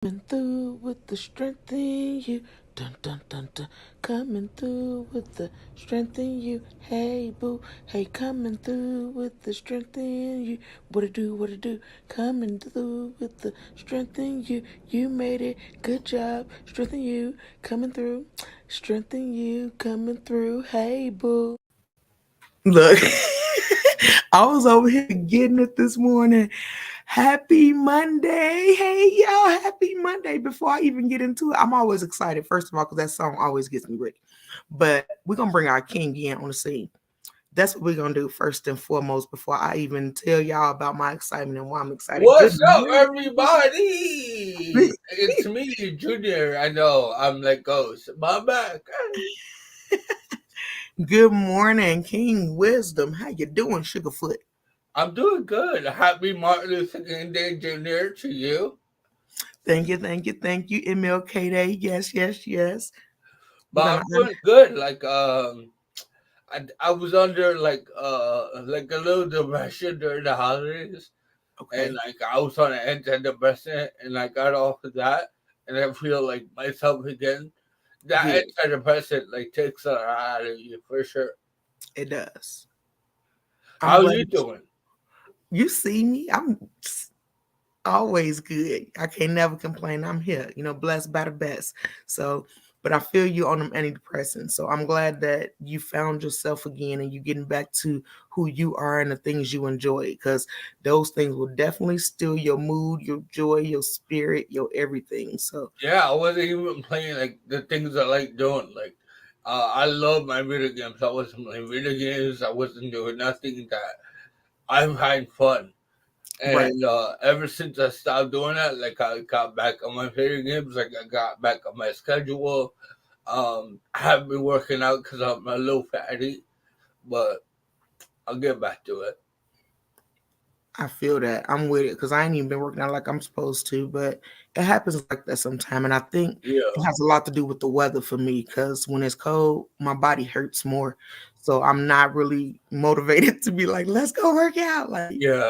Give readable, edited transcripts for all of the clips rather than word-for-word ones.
Coming through with the strength in you. Dun dun dun dun. Coming through with the strength in you. Hey boo. Hey, coming through with the strength in you. What it do, what it do. Coming through with the strength in you. You made it. Good job. Strength in you. Coming through. Strength in you. Coming through. Hey boo. Look, I was over here getting it this morning. Happy Monday. Hey, y'all. Happy Monday. Before I even get into it, I'm always excited, first of all, because that song always gets me ready. But we're going to bring our king in on the scene. That's what we're going to do first and foremost before I even tell y'all about my excitement and why I'm excited. Good What's up, morning. everybody? It's me, Junior. I know. I'm like Ghost. My back. Good morning, King Wisdom. How you doing, Sugarfoot? I'm doing good. Happy Martin Luther King Day, Junior, to you. Thank you, thank you, thank you. MLK Day. Yes, yes, yes. We're But gonna I'm doing good. I was under like a little depression during the holidays, and okay. like I was on an antidepressant, and I got off of that, and I feel like myself again. That Good. antidepressant like takes a lot out of you for sure. It does. I'm How glad you doing? you see me. I'm always good. I can't never complain. I'm here, blessed by the best. So, but I feel you on them antidepressants. So I'm glad that you found yourself again and you getting back to who you are and the things you enjoy, because those things will definitely steal your mood, your joy, your spirit, your everything. So Yeah, I wasn't even playing like the things I like doing. I love my video games. I wasn't playing video games. I wasn't doing nothing that I'm having fun. right. And ever since I stopped doing that, like I got back on my video games. Like I got back on my schedule. I haven't been working out because I'm a little fatty, but I'll get back to it. I feel that. I'm with it because I ain't even been working out like I'm supposed to, but it happens like that sometime. And I think Yeah, it has a lot to do with the weather for me, because when it's cold, my body hurts more. So I'm not really motivated to be like, let's go work out. Like, yeah.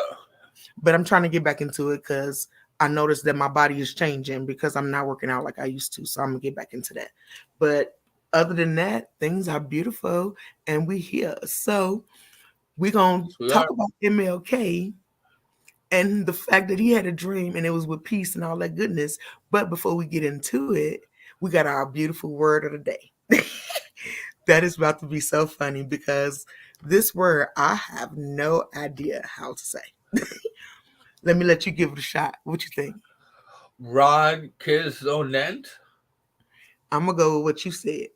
but I'm trying to get back into it because I noticed that my body is changing because I'm not working out like I used to. So I'm gonna get back into that. But other than that, things are beautiful and we here. So we're gonna Yes, we talk are. about MLK and the fact that he had a dream and it was with peace and all that goodness. But before we get into it, we got our beautiful word of the day. That is about to be so funny because this word I have no idea how to say. Let me let you give it a shot. What you think? Rod Kizonent. I'm gonna go with what you said.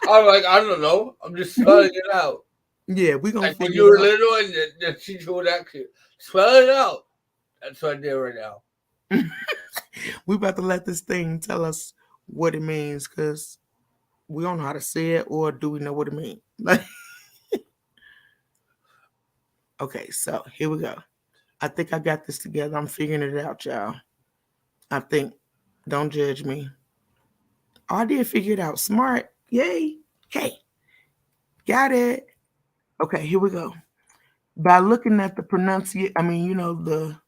I'm like, I don't know. I'm just spelling it out. Yeah, we're gonna Like when figure you it were out. little and the teacher would actually spell it out. That's what I did right now. We about to let this thing tell us what it means because we don't know how to say it, or do we know what it means? Okay, so here we go. I think I got this together. I'm figuring it out, y'all. I think. Don't judge me. Oh, I did figure it out. Smart. Yay. Okay. Got it. Okay, here we go. By looking at the the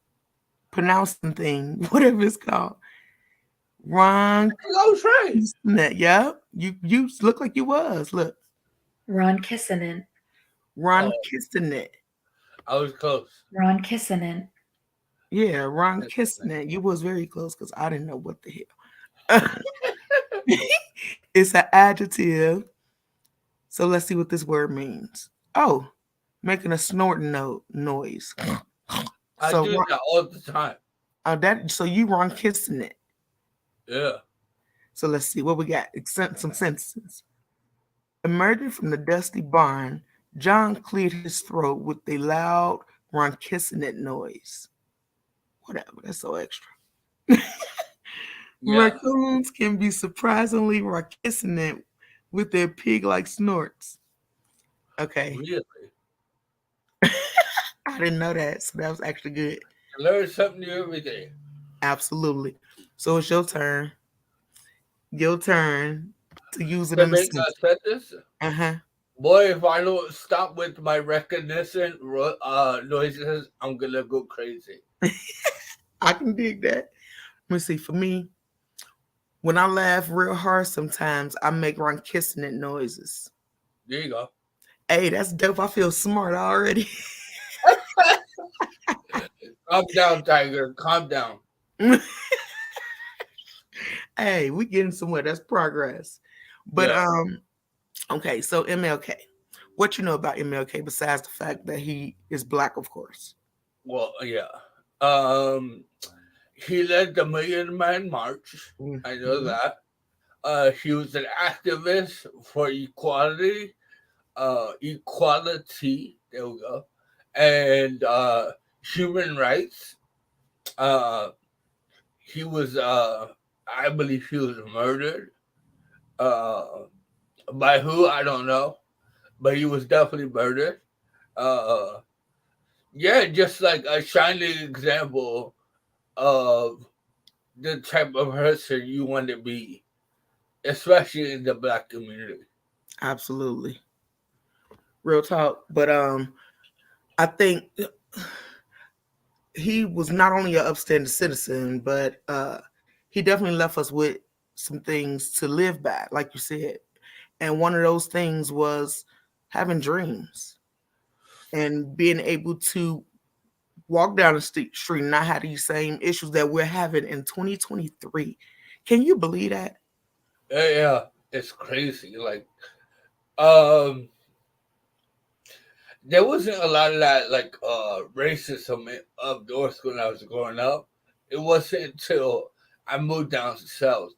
pronouncing thing, whatever it's called. Ron I was right. Kisnet. Yeah. You look like you was. Look. Ron Kissinen. Ron Oh, Kisnet. I was close. Ron Kissinen. Yeah, Ron That's Kisnet. You was very close because I didn't know what the hell. It's an adjective. So let's see what this word means. Oh, making a snorting noise. I So do that all the time. that so you wrong kissing it. Yeah. So let's see what we got. Some sentences. Emerging from the dusty barn, John cleared his throat with a loud ron kissing it noise. Whatever, that's so extra. Yeah. Raccoons can be surprisingly kissing it with their pig-like snorts. Okay, Really. I didn't know that, so that was actually good. I learn something new every day. Absolutely. So it's your turn. Your turn to use it To in a make sentence. a sentence, Uh-huh. boy, if I don't stop with my recognition noises, I'm gonna go crazy. I can dig that. Let me see. For me, when I laugh real hard, sometimes I make Ron kissing it noises. There you go. Hey, that's dope. I feel smart already. Calm down, Tiger. Calm down. Hey, we getting somewhere. That's progress. But Yeah. okay. So MLK, what you know about MLK besides the fact that he is black, of course? Well, yeah. Um, he led the Million Man March. I know Mm-hmm. that. He was an activist for equality. Equality. There we go. And human rights. Uh, he was. I believe he was murdered. Uh, by who I don't know, but he was definitely murdered. Uh, yeah, just like a shining example of the type of person you want to be, especially in the black community. Absolutely, real talk. But I think he was not only an upstanding citizen, but he definitely left us with some things to live by, like you said. And one of those things was having dreams and being able to walk down the street and not have these same issues that we're having in 2023. Can you believe that? Yeah, yeah, it's crazy. Like, um, there wasn't a lot of that like racism up north when I was growing up. It wasn't until I moved down south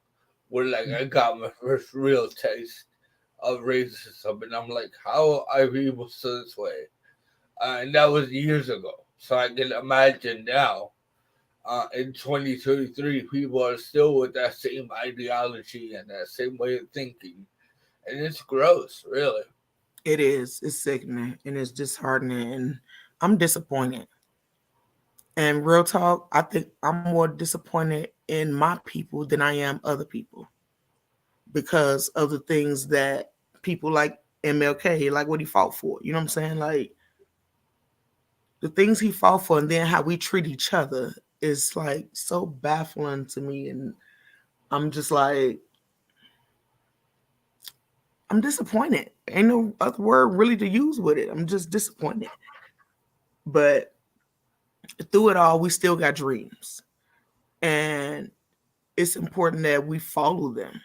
where like I got my first real taste of racism, and I'm like, how are people still this way? And that was years ago. So I can imagine now, in 2023, people are still with that same ideology and that same way of thinking, and it's gross, really. It is. It's sickening and it's disheartening, and I'm disappointed. And real talk, I think I'm more disappointed in my people than I am other people because of the things that people like MLK, like what he fought for. You know what I'm saying? Like the things he fought for and then how we treat each other is like so baffling to me. And I'm just like, I'm disappointed. Ain't no other word really to use with it. I'm just disappointed. But through it all, we still got dreams. And it's important that we follow them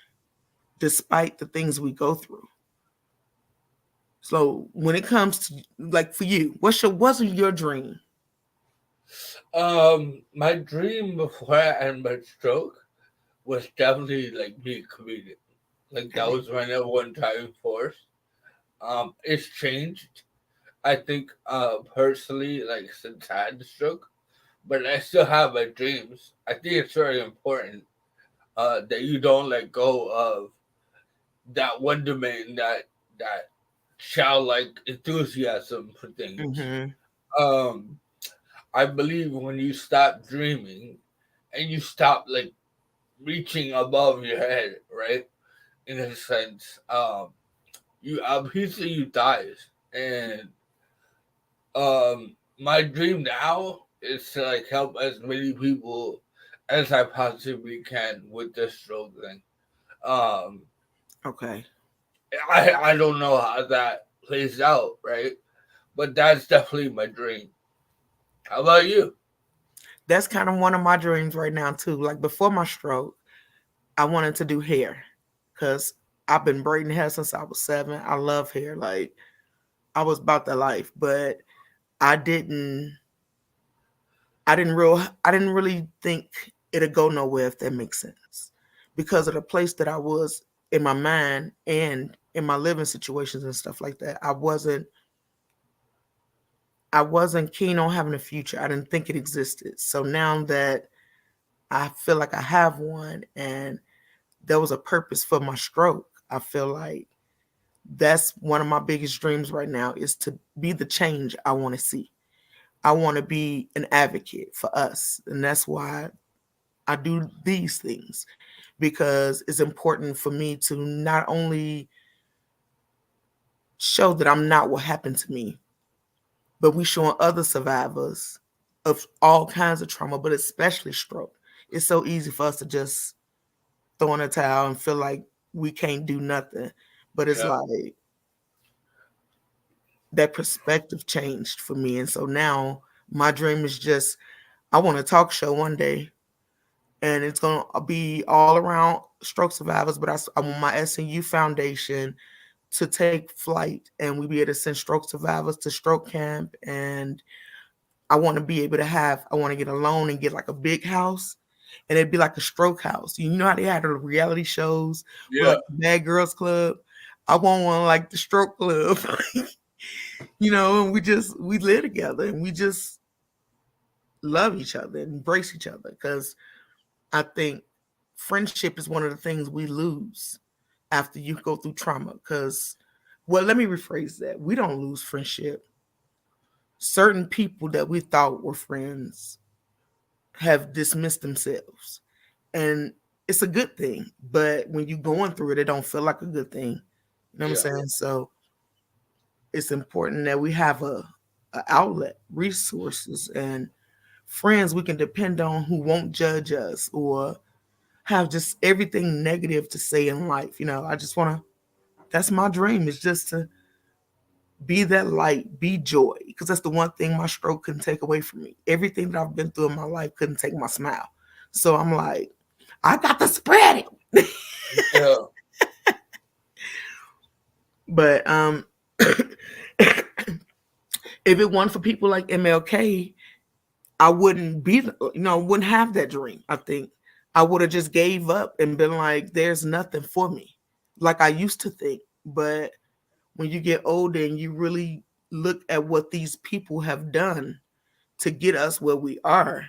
despite the things we go through. So when it comes to like for you, what's your dream? My dream before I had my stroke was definitely like being a comedian. Like that Okay. was my number one driving force. It's changed. I think personally, like since I had the stroke, but I still have my dreams. I think it's very important that you don't let go of that wonderment, that childlike enthusiasm for things. Mm-hmm. Um, I believe when you stop dreaming and you stop like reaching above your head, right? In a sense, you a piece of you dies, and my dream now is to like help as many people as I possibly can with this stroke thing. Um, Okay. I don't know how that plays out, right? But that's definitely my dream. How about you? That's kind of one of my dreams right now too. Like before my stroke, I wanted to do hair because I've been braiding hair since I was 7. I love hair. Like I was about that life, but I didn't I didn't really think it'd go nowhere if that makes sense. Because of the place that I was in my mind and in my living situations and stuff like that. I wasn't keen on having a future. I didn't think it existed. So now that I feel like I have one and there was a purpose for my stroke, I feel like that's one of my biggest dreams right now is to be the change I want to see. I want to be an advocate for us. And that's why I do these things because it's important for me to not only show that I'm not what happened to me, but we showing other survivors. of all kinds of trauma, but especially stroke. It's so easy for us to just throw in a towel and feel like we can't do nothing. But it's Yeah. like that perspective changed for me. And so now my dream is just I want a talk show one day, and it's going to be all around stroke survivors. But I want my SNU Foundation to take flight, and we be able to send stroke survivors to stroke camp. And I want to be able to I want to get a loan and get like a big house, and it'd be like a stroke house. You know how they had the reality shows with Yeah. like the Bad Girls Club? I want one like the Stroke Club, and we live together and we just love each other and embrace each other, because I think friendship is one of the things we lose after you go through trauma. Because, well, let me rephrase that. We don't lose friendship. Certain people that we thought were friends have dismissed themselves. And it's a good thing. But when you're going through it, it don't feel like a good thing. You know what I'm Yeah. saying? So it's important that we have a outlet, resources, and friends we can depend on who won't judge us or have just everything negative to say in life. I just want to, that's my dream, is just to be that light, be joy, because that's the one thing my stroke couldn't take away from me. Everything that I've been through in my life couldn't take my smile. So I'm like, I got to spread it. Yeah. But if it wasn't for people like MLK, I wouldn't be, wouldn't have that dream. I think I would have just gave up and been like, there's nothing for me, like I used to think. But when you get older and you really look at what these people have done to get us where we are,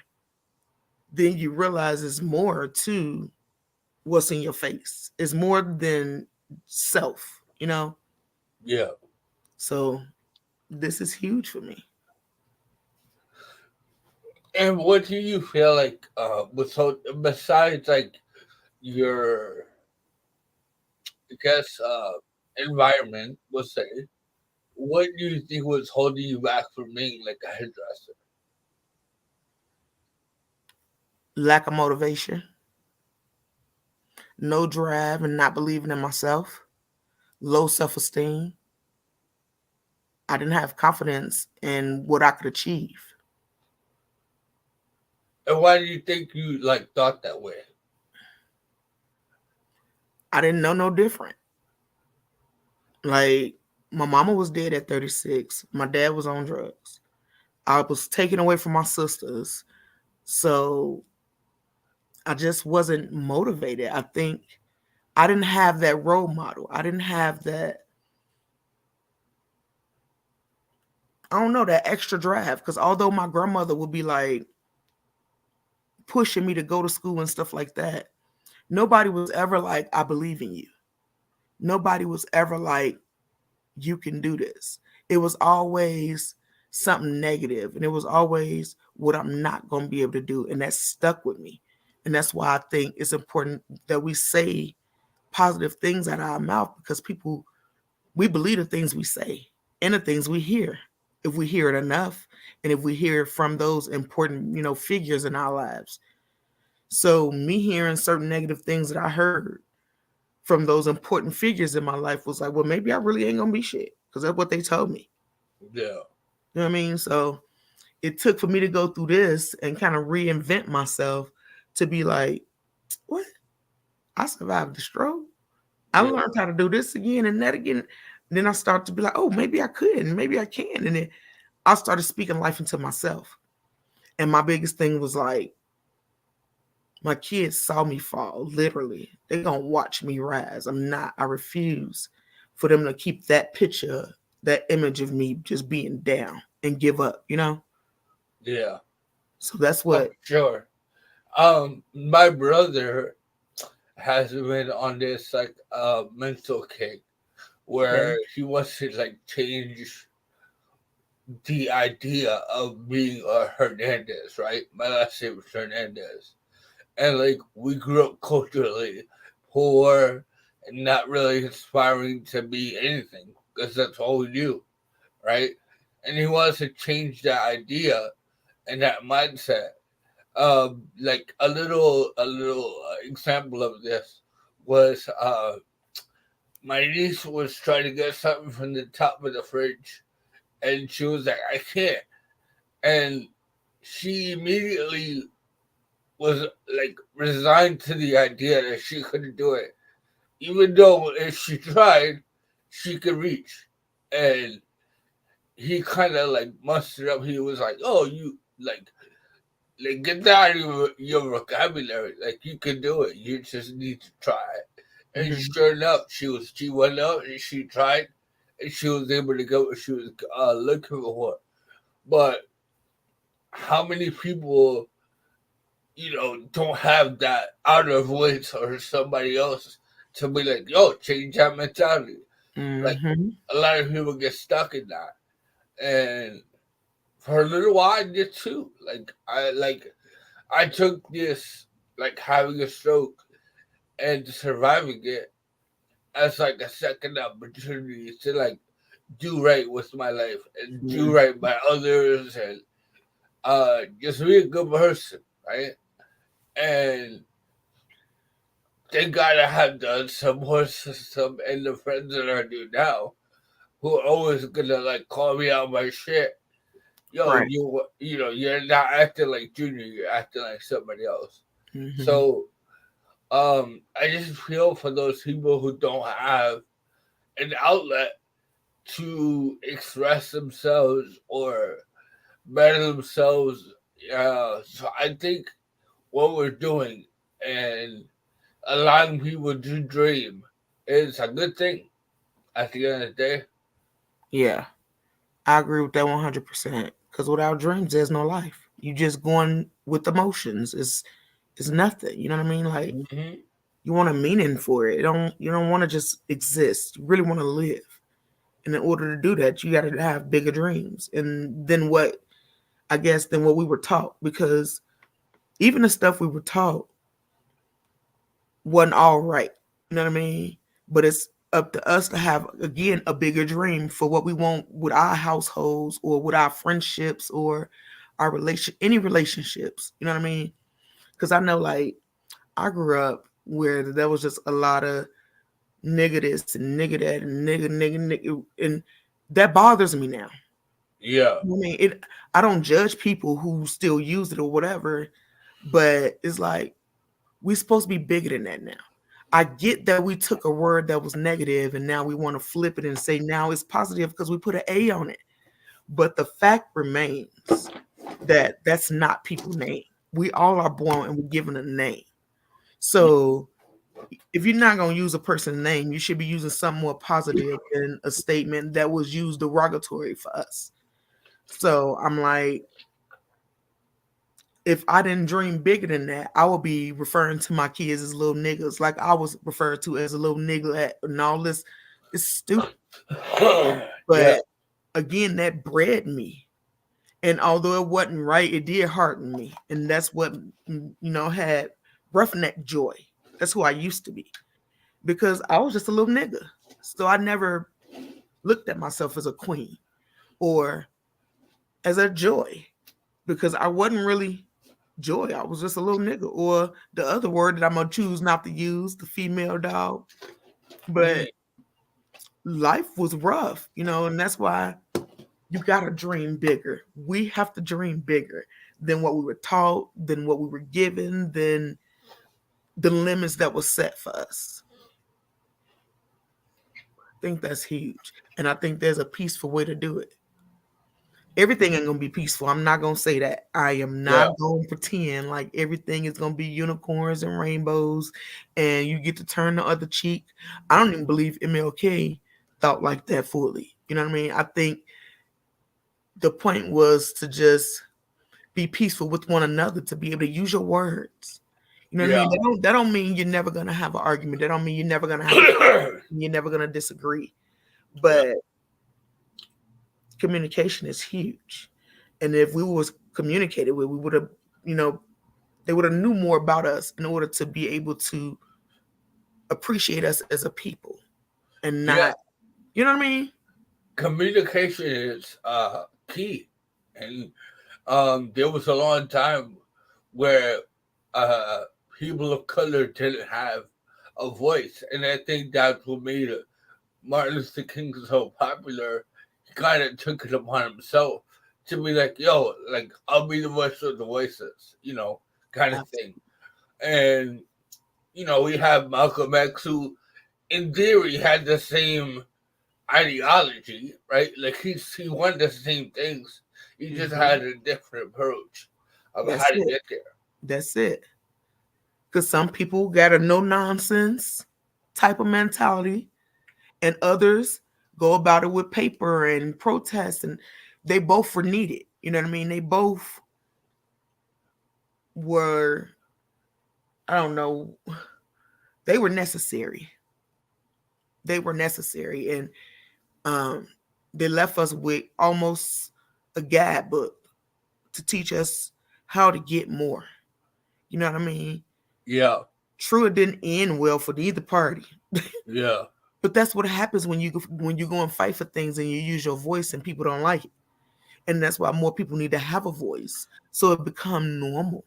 then you realize it's more to what's in your face. It's more than self. Yeah. So this is huge for me. And what do you feel like with so besides like your I guess environment, we'll say, what do you think was holding you back from being like a hairdresser? Lack of motivation, no drive, and not believing in myself, low self esteem. I didn't have confidence in what I could achieve. And why do you think you like thought that way? I didn't know no different. Like, my mama was dead at 36. My dad was on drugs. I was taken away from my sisters. So I just wasn't motivated. I think I didn't have that role model. I didn't have that, I don't know, that extra drive. Because although my grandmother would be like pushing me to go to school and stuff like that, nobody was ever like, I believe in you. Nobody was ever like, you can do this. It was always something negative, and it was always what I'm not going to be able to do. And that stuck with me. And that's why I think it's important that we say positive things out of our mouth, because we believe the things we say and the things we hear. If we hear it enough, and if we hear it from those important, figures in our lives. So me hearing certain negative things that I heard from those important figures in my life was like, well, maybe I really ain't gonna be shit, because that's what they told me. Yeah. You know what I mean? So it took for me to go through this and kind of reinvent myself to be like, what? I survived the stroke. I Yeah. learned how to do this again and that again. And then I started to be like, oh, maybe I could, and maybe I can. And then I started speaking life into myself. And my biggest thing was like, my kids saw me fall, literally. They're going to watch me rise. I refuse for them to keep that picture, that image of me just being down and give up. Yeah. So that's Oh, for what, sure. My brother has been on this like mental kick okay. where he wants to like change the idea of being a Hernandez, right? My last name is Hernandez. And like we grew up culturally poor and not really aspiring to be anything because that's all we knew, right? And he wants to change that idea and that mindset. Like a little example of this was my niece was trying to get something from the top of the fridge, and she was like, "I can't," and she immediately was like resigned to the idea that she couldn't do it, even though if she tried, she could reach. And he kind of like mustered up. He was like, "Oh, you like get that out of your vocabulary. Like you can do it. You just need to try it." And Hmm. sure enough, she went out and she tried, and she was able to get what she was looking for. But how many people, don't have that outer voice or somebody else to be like, "Yo, change that mentality." Like Hmm. a lot of people get stuck in that, and for a little while I did too. I took this like having a stroke and surviving it as like a second opportunity to like do right with my life and do right by others and just be a good person, right? And thank God I have the support system and the friends that I do now who are always gonna like call me out my shit. Yo, Right. you're not acting like Junior, you're acting like somebody else. Hmm. So I just feel for those people who don't have an outlet to express themselves or better themselves. So I think what we're doing and allowing people to dream is a good thing at the end of the day. Yeah, I agree with that 100%. Because without dreams, there's no life. You just going with emotions. It's nothing. You know what I mean? Like Hmm. you want a meaning for it. You don't want to just exist. You really want to live. And in order to do that, you got to have bigger dreams. And then what? I guess than what we were taught. Because even the stuff we were taught wasn't all right. You know what I mean? But it's up to us to have again a bigger dream for what we want with our households or with our friendships or our any relationships. You know what I mean? Because I know like I grew up where there was just a lot of nigga this and nigga that and nigga and that bothers me now. Yeah, I mean it. I don't judge people who still use it or whatever, but it's like we're supposed to be bigger than that now. I get that we took a word that was negative and now we want to flip it and say now it's positive because we put an A on it. But the fact remains that that's not people's name. We all are born and we're given a name. So if you're not going to use a person's name, you should be using something more positive than a statement that was used derogatory for us. So I'm like, if I didn't dream bigger than that, I would be referring to my kids as little niggas, like I was referred to as a little nigga and all this. It's stupid. yeah, But again, that bred me. And although it wasn't right, it did hearten me. And that's what, had roughneck joy. That's who I used to be because I was just a little nigga. So I never looked at myself as a queen or as a joy because I wasn't really joy. I was just a little nigga. Or the other word that I'm gonna choose not to use, the female dog. But life was rough, and that's why you gotta dream bigger. We have to dream bigger than what we were taught, than what we were given, than the limits that were set for us. I think that's huge. And I think there's a peaceful way to do it. Everything ain't gonna be peaceful. I'm not gonna say that. I am yeah, not gonna pretend like everything is gonna be unicorns and rainbows and you get to turn the other cheek. I don't even believe MLK thought like that fully. You know what I mean? I think the point was to just be peaceful with one another, to be able to use your words. You know what I yeah, mean? That don't mean you're never gonna have an argument. That don't mean you're never gonna have a you're never gonna disagree. yeah, But communication is huge. And if we was communicated with, we would have, you know, they would have knew more about us in order to be able to appreciate us as a people and yeah. not, you know what I mean? Communication is key, and There was a long time where uh, people of color didn't have a voice, and I think that's what made Martin Luther King so popular. He kind of took it upon himself to be like, "Yo, like I'll be the voice of the voiceless," kind of thing. And we have Malcolm X, who, in theory, had the same ideology, right? Like he wanted the same things. He just Hmm. had a different approach of how That's to it. get there. That's it. Because some people got a no nonsense type of mentality, and others go about it with paper and protest, and they both were needed. You know what I mean? They both were, I don't know, they were necessary. They were necessary, and um, they left us with almost a guidebook to teach us how to get more. You know what I mean? Yeah, True, it didn't end well for either party. yeah, But that's what happens when you go and fight for things and you use your voice and people don't like it. And that's why more people need to have a voice so it become normal.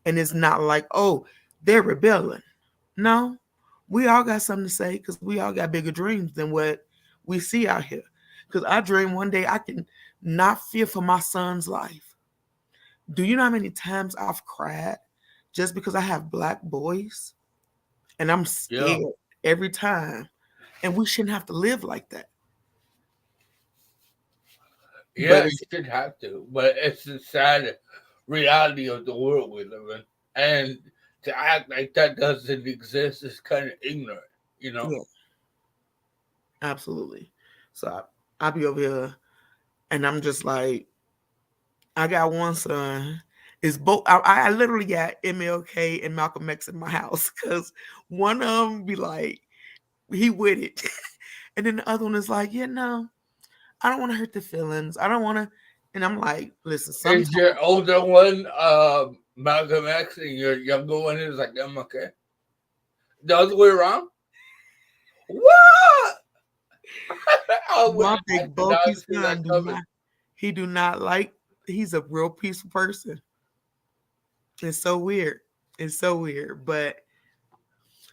And it's not like, oh, they're rebelling. No, we all got something to say because we all got bigger dreams than what we see out here. Because I dream one day I can not fear for my son's life. Do you know how many times I've cried just because I have black boys and I'm yeah, scared every time? And we shouldn't have to live like that. yeah. But You it's, should have to, but it's the sad reality of the world we live in, and to act like that doesn't exist is kind of ignorant. yeah, absolutely. So I be over here and I'm just like, I got one son. It's both. I literally got MLK and Malcolm X in my house because one of them be like, he with it, and then the other one is like, yeah, no, I don't want to hurt the feelings. I don't want to. And I'm like, listen, sometimes Is your older one Malcolm X, and your younger one is like MLK? The other way around? What? my I big did not bulky see that son do coming. not. He do not like. He's a real peaceful person. It's so weird. It's so weird, but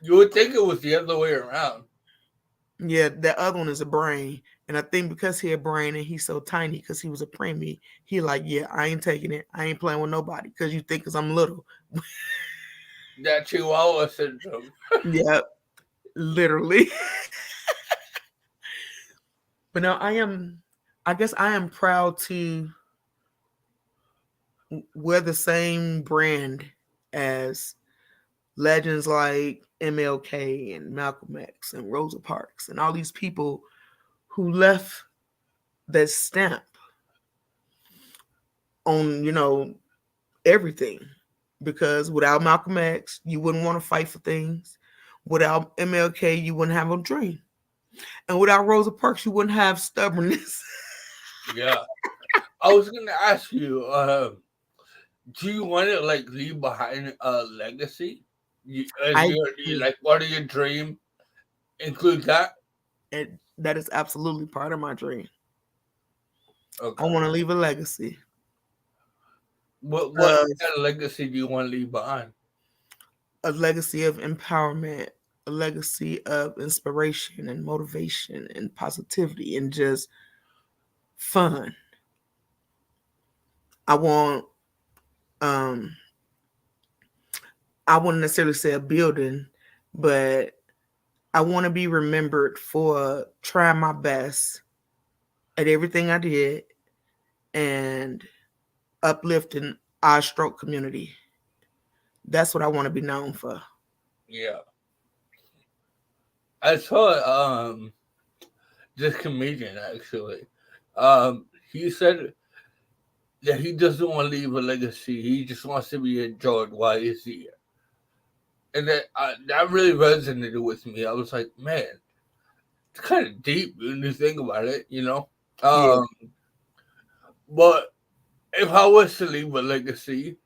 You would think it was the other way around. yeah, the other one is a brain. And I think because he a brain and he's so tiny because he was a preemie, he like, yeah, I ain't taking it. I ain't playing with nobody because you think because I'm little. That Chihuahua syndrome. Yeah, literally. But now I guess I am proud to wear the same brand as legends like MLK and Malcolm X and Rosa Parks and all these people who left that stamp on, everything. Because without Malcolm X, you wouldn't want to fight for things. Without MLK, you wouldn't have a dream. And without Rosa Parks, you wouldn't have stubbornness. Yeah. I was gonna ask you, do you want to like leave behind a legacy? I do. Like part of your dream include that? And that is absolutely part of my dream. I Okay. want to leave a legacy What of kind of legacy do you want to leave behind? empowerment, a legacy of inspiration and motivation and positivity and just fun. I want um I wouldn't necessarily say a building, but I want to be remembered for trying my best at everything I did and uplifting our stroke community. That's what I want to be known for. Yeah. I saw this comedian actually. He said that he doesn't want to leave a legacy. He just wants to be enjoyed while he's here, and that really resonated with me. I was like, man, it's kind of deep when you think about it. Yeah. Um, but if I was to leave a legacy,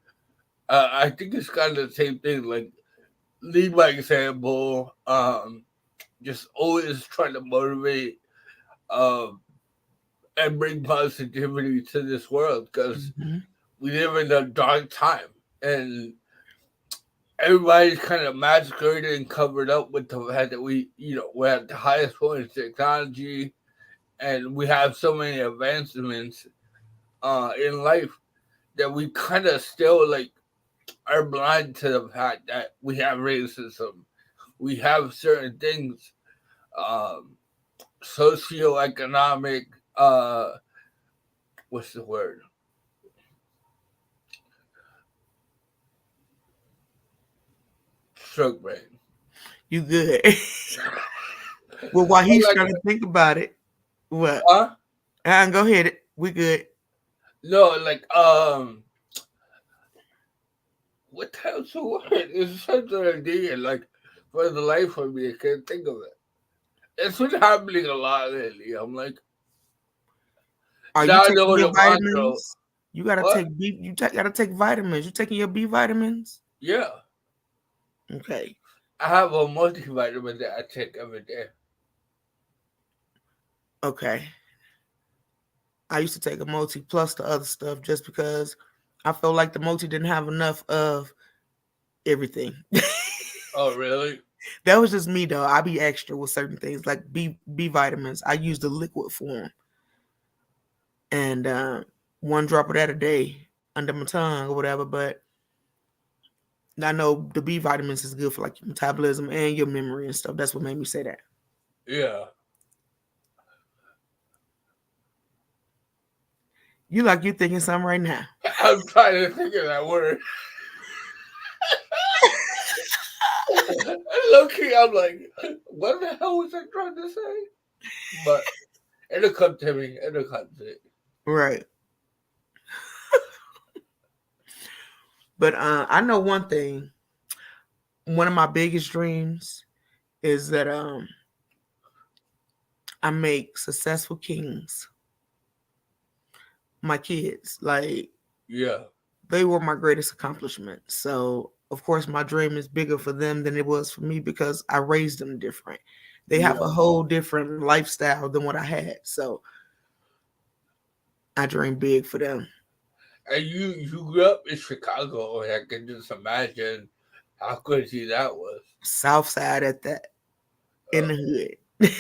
I think it's kind of the same thing. Like lead by example. Just always trying to motivate um, and bring positivity to this world because Hmm. we live in a dark time, and everybody's kind of masqueraded and covered up with the fact that we're at the highest point of technology, and we have so many advancements in life that we kind of still like are blind to the fact that we have racism, we have certain things, um, socioeconomic, uh, what's the word? Stroke brain. You good? Well, while But he's like, trying to think about it, what? huh? Go ahead. We good. No, like, what the hell's the word? It's such an idea. Like, for the life of me, I can't think of it. It's been happening a lot lately. I'm like, Are you now I taking know your the mantra. vitamins? You gotta What? take B. Gotta take vitamins. You taking your B vitamins? Yeah. Okay. I have a multivitamin that I take every day. Okay. I used to take a multi plus the other stuff just because I felt like the multi didn't have enough of everything. Oh, really? That was just me though. I be extra with certain things like B vitamins. I use the liquid form, and one drop of that a day under my tongue or whatever. But I know the B vitamins is good for like your metabolism and your memory and stuff. That's what made me say that. Yeah. You like you thinking something right now. I'm trying to think of that word. Low key, I'm like, what the hell was I trying to say? But it'll come to me. It'll come to me. Right. But I know one thing. One of my biggest dreams is that I make successful kings. My kids, like Yeah. they were my greatest accomplishment. So of course my dream is bigger for them than it was for me because I raised them different. They have Yeah. a whole different lifestyle than what I had. So I dream big for them. And you grew up in Chicago, and I can just imagine how crazy that was. South side at that in the hood.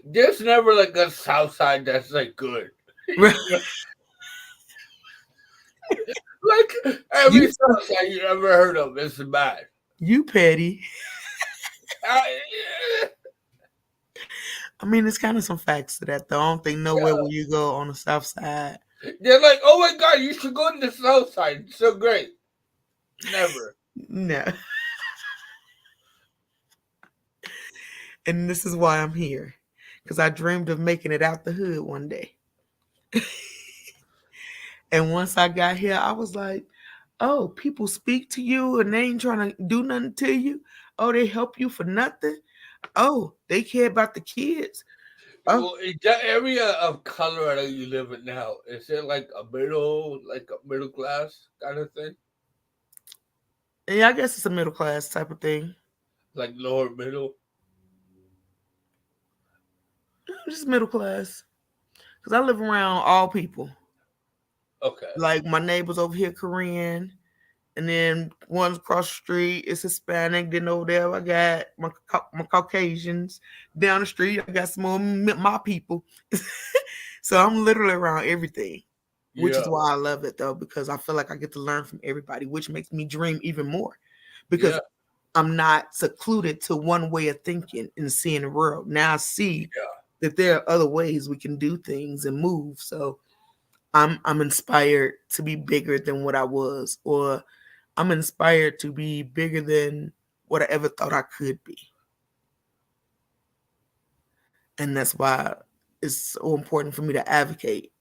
There's never like a South Side that's like good. Like every you South Side you ever heard of is bad. you petty. I, I mean, there's kind of some facts to that though. I don't think nowhere yeah. where you go on the south side. They're like, oh my god, you should go to the South Side. It's so great. Never. No. And this is why I'm here. Because I dreamed of making it out the hood one day. And once I got here, I was like, oh, people speak to you and they ain't trying to do nothing to you. Oh, they help you for nothing. Oh, they care about the kids. Oh, Well, in that area of Colorado you live in now, is it like a middle class kind of thing? yeah, I guess it's a middle class type of thing. Like lower middle? Just middle class. Because I live around all people. Okay. Like my neighbors over here, Korean. And then one's across the street is Hispanic. Then over there, I got my Caucasians. Down the street, I got some more my people. So I'm literally around everything, which is Yeah. why I love it though, because I feel like I get to learn from everybody, which makes me dream even more. Because Yeah. I'm not secluded to one way of thinking and seeing the world. Now I see that there are other ways we can do things and move. So I'm inspired to be bigger than what I was, or I'm inspired to be bigger than what I ever thought I could be. And that's why it's so important for me to advocate.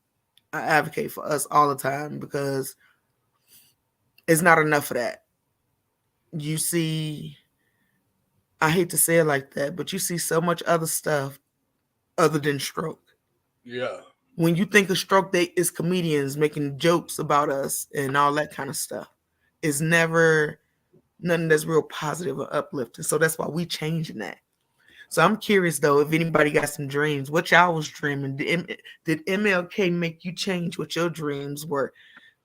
I advocate for us all the time because it's not enough of that. You see, I hate to say it like that, but you see so much other stuff other than stroke. Yeah. When you think of stroke, they is comedians making jokes about us and all that kind of stuff. It's never nothing that's real positive or uplifting. So that's why we changing that. So I'm curious though, if anybody got some dreams, what y'all was dreaming? Did MLK make you change what your dreams were?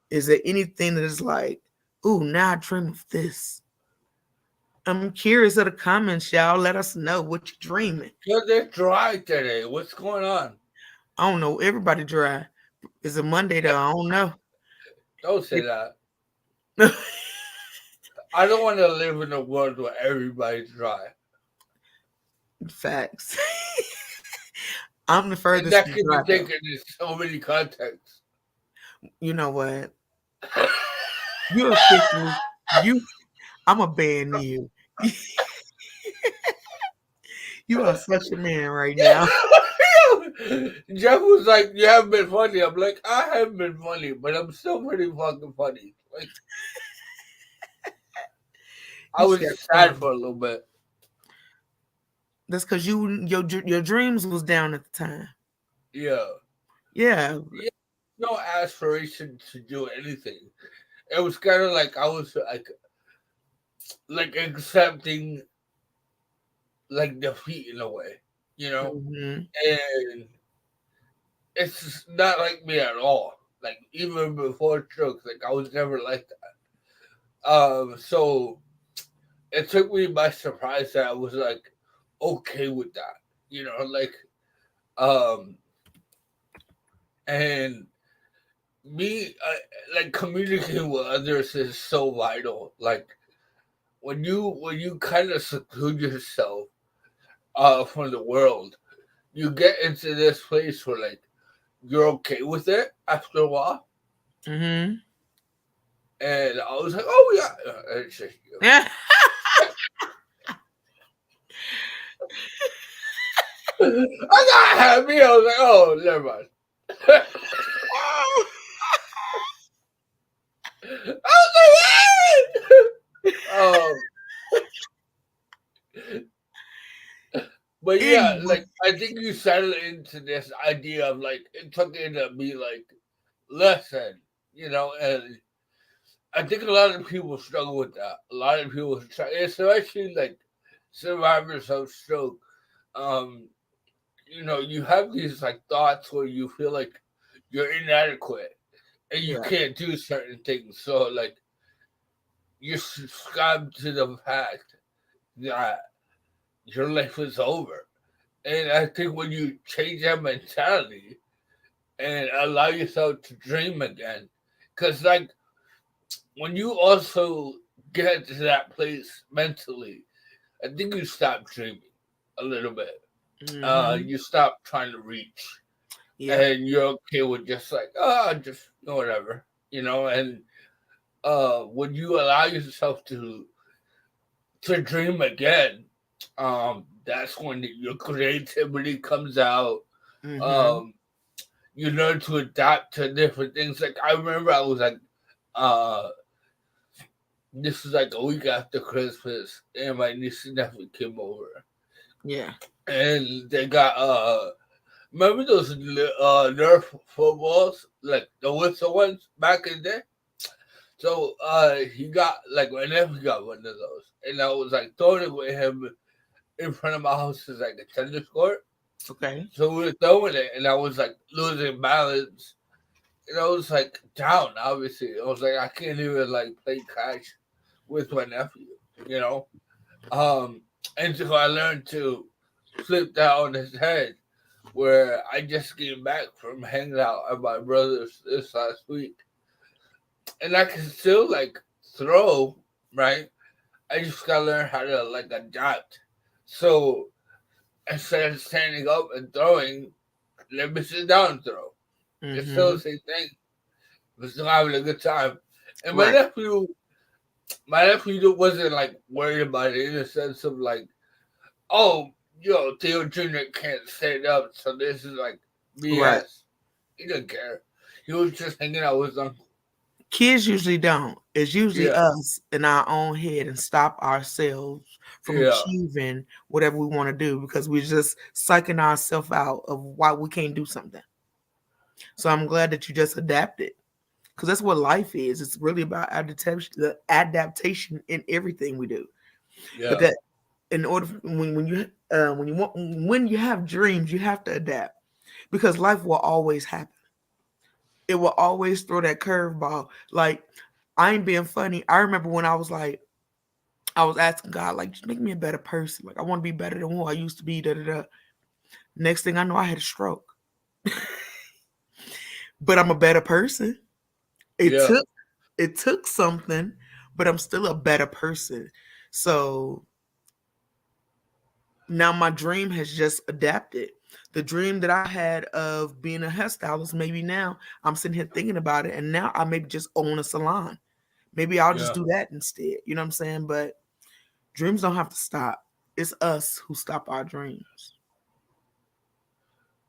Is there anything that is like, ooh, now I dream of this? I'm curious of the comments, y'all. Let us know what you're dreaming. Cause it's dry today. What's going on? I don't know. Everybody dry. It's a Monday though. I don't know. Don't say that. I don't want to live in a world where everybody's dry. Facts. I'm the And furthest that from can be dry though. taken in so many contexts. You know what? You officially you. I'm a ban you. You are such a man right now. Jeff was like, "You haven't been funny." I'm like, "I haven't been funny, but I'm still pretty fucking funny." Like, I You was just got sad fun. for a little bit. That's because your dreams was down at the time. Yeah, Yeah. yeah. No aspiration to do anything. It was kind of like I was like accepting like defeat in a way, you know. Hmm. And it's just not like me at all. Like even before strokes, like I was never like that. So it took me by surprise that I was like okay with that, you know, um, and me like communicating with others is so vital. Like when you kind of seclude yourself from the world, you get into this place where like you're okay with it after a while. Hmm. And I was like, oh yeah, it's just you. Yeah. I got happy. I was like, oh, never mind. I was like, but yeah, Anyway. like I think you settled into this idea of like it took it to be like listen, you know, and I think a lot of people struggle with that. A lot of people, especially like survivors of stroke, um, you know, you have these like thoughts where you feel like you're inadequate and you Yeah. can't do certain things. So like you subscribe to the fact that your life is over. And I think when you change that mentality and allow yourself to dream again, because like when you also get to that place mentally, I think you stop dreaming a little bit. Hmm. You stop trying to reach, Yep. and you're okay with just like, oh, just whatever, you know. And when you allow yourself to dream again, that's when your creativity comes out. Hmm. Um, you learn to adapt to different things. Like I remember, I was like, uh, this was like a week after Christmas, and my niece and nephew came over, Yeah. and they got remember those Nerf footballs, like the whistle ones back in the day. So he got like my nephew got one of those, and I was like throwing it with him in front of my house is like a tennis court. Okay. So we were throwing it, and I was like losing balance, and I was like down. Obviously, I was like I can't even like play catch with my nephew, you know. Um, and so I learned to flip that on his head. Where I just came back from hanging out at my brother's this last week, and I can still like throw, right? I just gotta learn how to like adapt. So instead of standing up and throwing, let me sit down and throw. It's still the Hmm. same thing. We're still having a good time. And Right. my nephew wasn't like worried about it in the sense of like, oh, Theo Jr. can't stand up, so this is like Right. BS. He didn't care. He was just hanging out with his uncle. Kids usually don't. It's usually Yeah, us in our own head and stop ourselves from yeah, achieving whatever we want to do because we're just psyching ourselves out of why we can't do something. So I'm glad that you just adapted because that's what life is. It's really about adaptation, the adaptation in everything we do. But yeah, that in order when you want when you have dreams, you have to adapt because life will always happen. it will always throw that curveball. Like, I ain't being funny. I remember when I was like, I was asking God, like, just make me a better person. Like, I want to be better than who I used to be. Da da da. Next thing I know, I had a stroke. But I'm a better person. It Yeah, took it took something, but I'm still a better person. So now my dream has just adapted. The dream that I had of being a hairstylist, maybe now I'm sitting here thinking about it, and now I maybe just own a salon. Maybe I'll just yeah, do that instead. You know what I'm saying? But dreams don't have to stop. It's us who stop our dreams.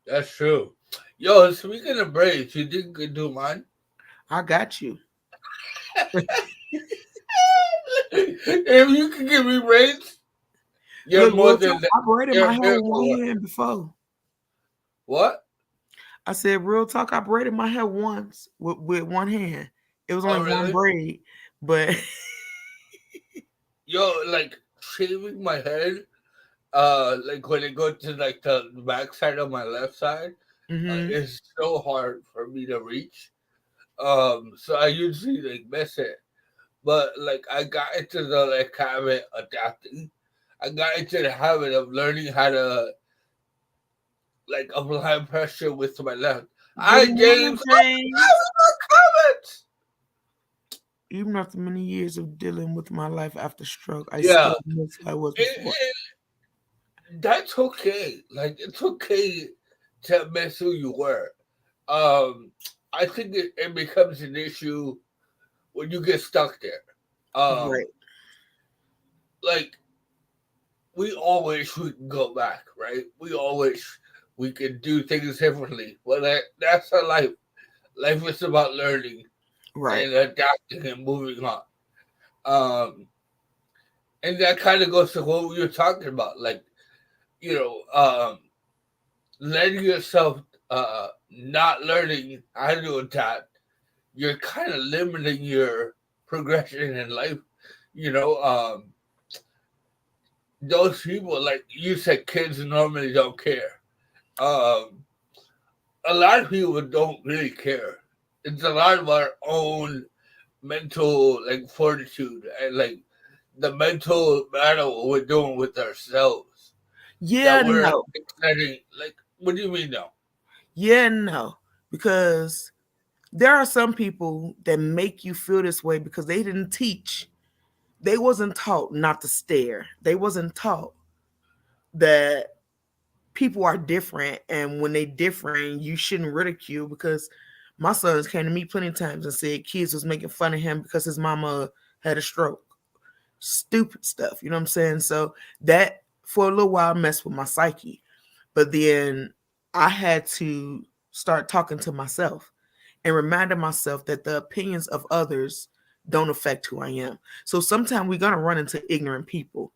that's true. Yo, speaking of braids, you think you could do mine? I got you. If you could give me braids, you're Look, more real than talk, I braided you're my a hair with miracle one worker. hand before. What? I said, real talk, I braided my hair once with one hand. It was only Oh, one really? braid, but Yo, like shaving my head, like when it goes to like the back side of my left side, hmm is so hard for me to reach. So I usually like miss it. But like I got into the like habit adapting. I got into the habit of learning how to like apply pressure with my left. Hi good morning, James. Oh my god, James. we got comments. Even after many years of dealing with my life after stroke, I Yeah, still miss who I was before. it, that's okay. Like it's okay to miss who you were. Um, I think it becomes an issue when you get stuck there. Um, Right, like we all wish we could go back, right? We all wish we could do things differently. Well, that's our life. Life is about learning right. and adapting and moving on. Um, and that kind of goes to what we were talking about, like you know, letting yourself not learning how to adapt. You're kind of limiting your progression in life. You know, those people, like you said, kids normally don't care. Um, a lot of people don't really care. It's a lot of our own mental like fortitude and like the mental battle we're doing with ourselves that Yeah, we're no. exciting. Like, what do you mean no? Yeah, no. Because there are some people that make you feel this way because they didn't teach. They wasn't taught not to stare. They wasn't taught that people are different, and when they different you shouldn't ridicule. Because my sons came to me plenty of times and said kids was making fun of him because his mama had a stroke. Stupid stuff, you know what I'm saying? So that for a little while messed with my psyche, but then I had to start talking to myself and reminding myself that the opinions of others don't affect who I am. So sometimes we're gonna run into ignorant people.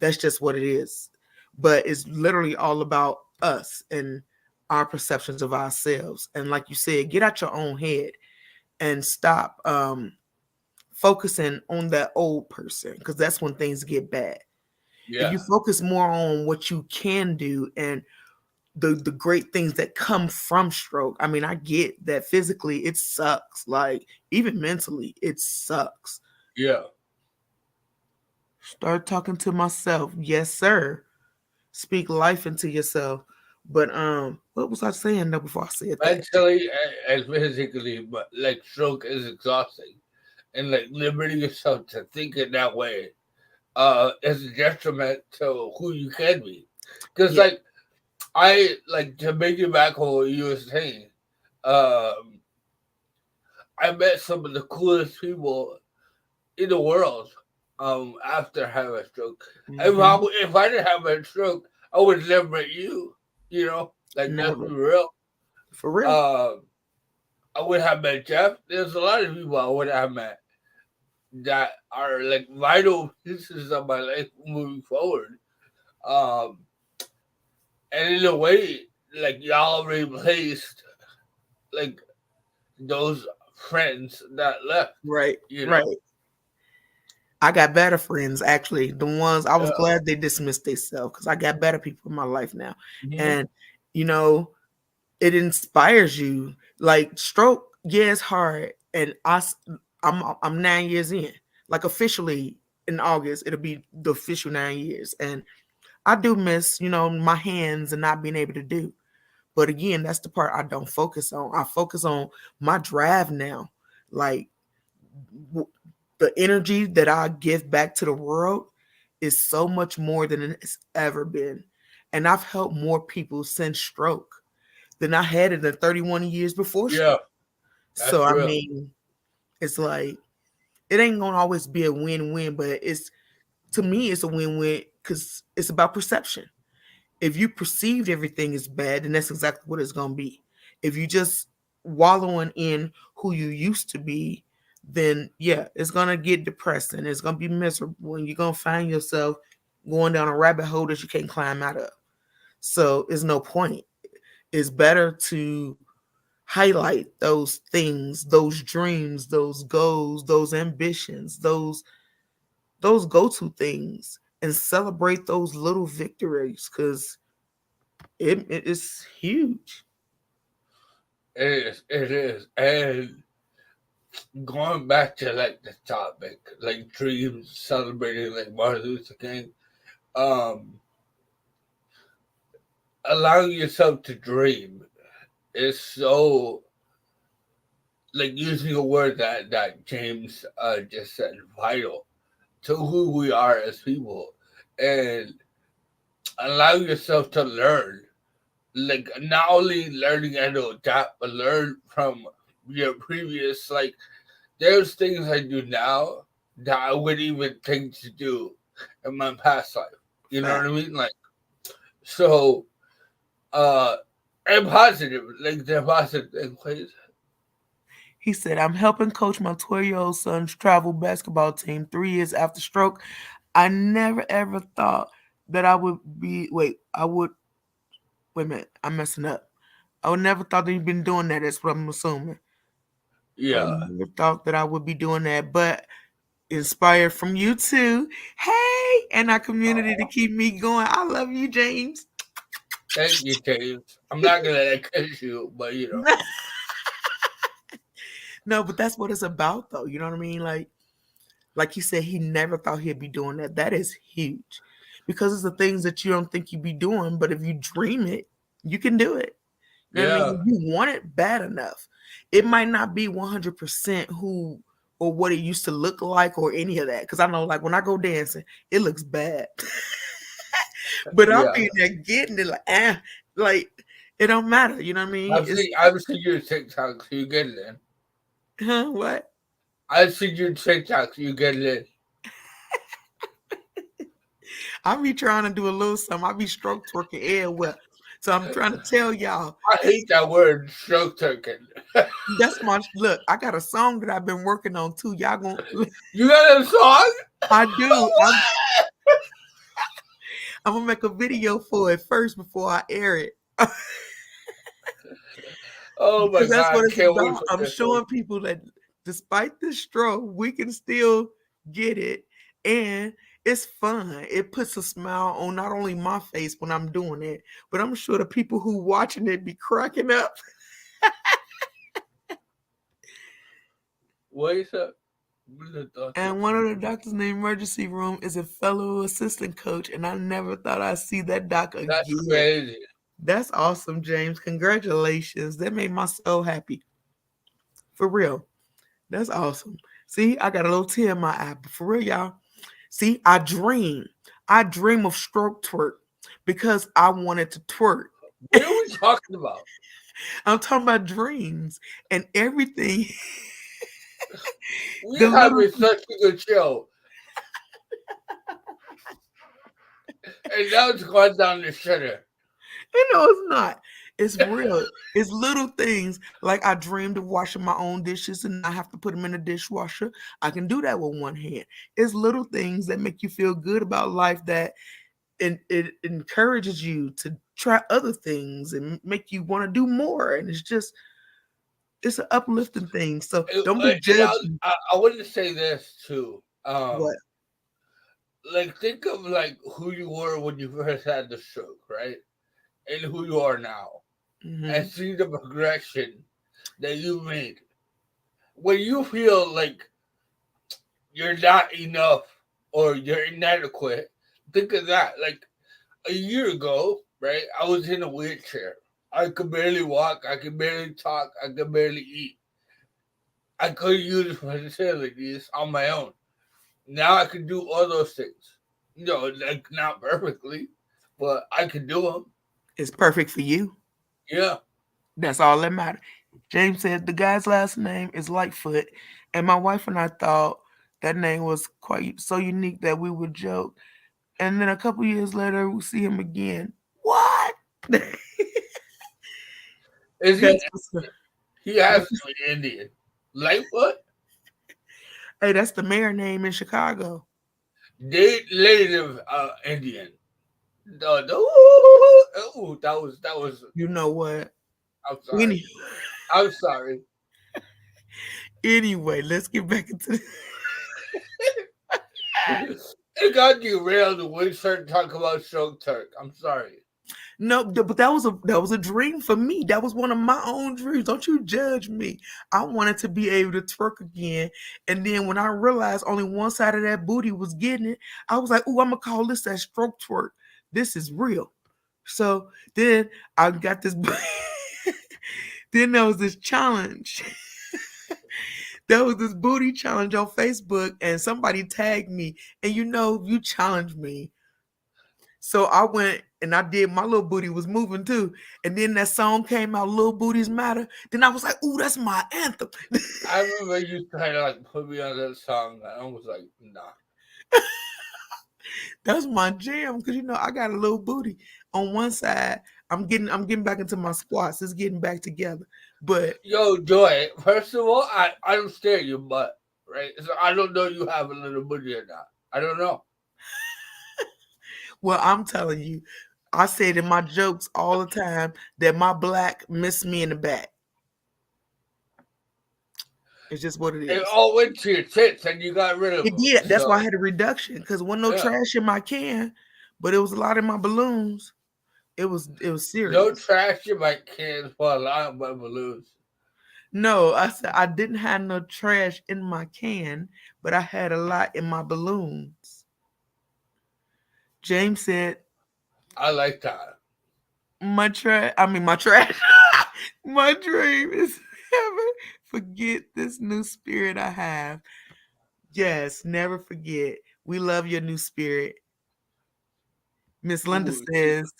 That's just what it is. But it's literally all about us and our perceptions of ourselves. And like you said, get out your own head and stop focusing on that old person, because that's when things get bad. If Yeah, you focus more on what you can do and the great things that come from stroke. I mean, I get that physically it sucks. Like even mentally, it sucks. yeah. Start talking to myself. Yes, sir. Speak life into yourself. But what was I saying though before I said that? Mentally and physically, but like stroke is exhausting, and like limiting yourself to think in that way, is a detriment to who you can be. Because Yeah. like I like to make it back on what you were saying. Um, I met some of the coolest people in the world. After having a stroke, hmm if I didn't have a stroke, I would never met you. You know, like let's be Never. real. For real. Um, I would have met Jeff. There's a lot of people I would have met that are like vital pieces of my life moving forward. Um, and in a way, like y'all replaced like those friends that left. Right. You know? Right. I got better friends actually. The ones I was Yeah. glad they dismissed themselves because I got better people in my life now. Hmm. And you know, it inspires you. Like stroke. yeah, it's hard, and I'm 9 years in, like officially in August it'll be the official 9 years, and I do miss my hands and not being able to do. But again, that's the part I don't focus on. I focus on my drive now, like w- the energy that I give back to the world is so much more than it's ever been, and I've helped more people since stroke than I had in the 31 years before Yeah, stroke. So that's I real. mean, it's like it ain't gonna always be a win-win, but it's to me it's a win-win because it's about perception. If you perceived everything is bad, then that's exactly what it's gonna be. If you just wallowing in who you used to be, then yeah, it's gonna get depressing. It's gonna be miserable, and you're gonna find yourself going down a rabbit hole that you can't climb out of. So it's no point. It's better to highlight those things, those dreams, those goals, those ambitions, those go-to things, and celebrate those little victories because it is huge. It is. And going back to like the topic, like dreams, celebrating like Martin Luther King, um, allowing yourself to dream is so like using a word that James just said, vital to who we are as people, and allow yourself to learn, like not only learning and to adapt, but learn from your previous. Like there's things I do now that I wouldn't even think to do in my past life. You know what I Fact. mean? Like so, uh, and positive, like the positive thing, please. He said, I'm helping coach my 12-year-old son's travel basketball team 3 years after stroke. I never ever thought that I would be, wait a minute, I'm messing up. I would never thought that you've been doing that. That's what I'm assuming. I Yeah. never thought that I would be doing that, but inspired from you too. Hey, and our community to Oh, keep me going. I love you, James. thank you, James. I'm not gonna like, kiss you, but you know. No, but that's what it's about, though. You know what I mean? Like he said, he never thought he'd be doing that. That is huge, because it's the things that you don't think you'd be doing, but if you dream it, you can do it. You know what I mean? Yeah, If you want it bad enough, it might not be 100% who or what it used to look like or any of that. Because I know, like when I go dancing, it looks bad, but I'll yeah. be in there getting it like it don't matter. You know what I mean? It's I've seen your TikToks. You get it in. huh, what? I've seen your TikToks. You get it in. I be trying to do a little something. I be stroke twerking everywhere. So I'm trying to tell y'all, I hate that word, stroke token. that's my look. I got a song that I've been working on too. Y'all gonna You got a song? I do. I'm gonna make a video for it first before I air it. Oh my Because that's god, what I it's can't wait about. for I'm this one. showing people that despite this stroke, we can still get it, and it's fun. It puts a smile on not only my face when I'm doing it, but I'm sure the people who watching it be cracking up. What is that? What is the And one of the doctors in the emergency room is a fellow assistant coach, and I never thought I'd see that doc That's again. crazy. That's awesome, James. Congratulations. That made my soul happy. For real. That's awesome. See, I got a little tear in my eye, but for real, y'all. See, I dream. I dream of stroke twerk because I wanted to twerk. What are we talking about? I'm talking about dreams and everything. We The little having such a good show, and now it's going down the shitter. It's not. It's real. It's little things like I dreamed of washing my own dishes and I have to put them in the dishwasher. I can do that with one hand. It's little things that make you feel good about life that it encourages you to try other things and make you want to do more. And it's an uplifting thing. So don't be And judging. I want to say this too. What? Like think of like who you were when you first had the stroke, right? And who you are now, and Hmm. see the progression that you made. when you feel like you're not enough or you're inadequate, think of that. Like a year ago, right? I was in a wheelchair. I could barely walk. I could barely talk. I could barely eat. I could use facilities on my own. Now I can do all those things. Like not perfectly, but I can do them. It's perfect for you. Yeah. That's all that matters. James said the guy's last name is Lightfoot, and my wife and I thought that name was quite so unique that we would joke. And then a couple years later, we see him again. What? Is he? That's what's He has to be Indian. Like what? hey, that's the mayor name in Chicago. They native Indian. That was. You know what? I'm sorry. Any, I'm sorry. anyway, let's get back into It got derailed when we started talking about Show Turk. I'm sorry. no, but that was a dream for me. That was one of my own dreams. Don't you judge me. I wanted to be able to twerk again, and then when I realized only one side of that booty was getting it, I was like, "Ooh, I'm gonna call this that stroke twerk. This is real." So then I got this. Then there was this challenge. There was this booty challenge on Facebook, and somebody tagged me, and you challenged me. So I went and I did my little booty was moving too. And then that song came out, Little Booties Matter. Then I was like, ooh, that's my anthem. I remember you trying to like put me on that song, and I was like, nah. That's my jam. Cause I got a little booty. On one side, I'm getting back into my squats. It's getting back together. But Yo, Joy. First of all, I don't stare at your butt, right? So I don't know you have a little booty or not. I don't know. well, I'm telling you, I said in my jokes all the time that my black missed me in the back. It's just what it It is. all went to your tits, and you got rid of It them. did. That's why I So had a reduction because wasn't no yeah, trash in my can, but it was a lot in my balloons. It was no serious. trash in my cans for a lot of my balloons. No, I said I didn't have no trash in my can, but I had a lot in my balloons. James said, I like that. my trash, my dream is never forget this new spirit I have. Yes, never forget. We love your new spirit. Miss Linda Ooh, she, says,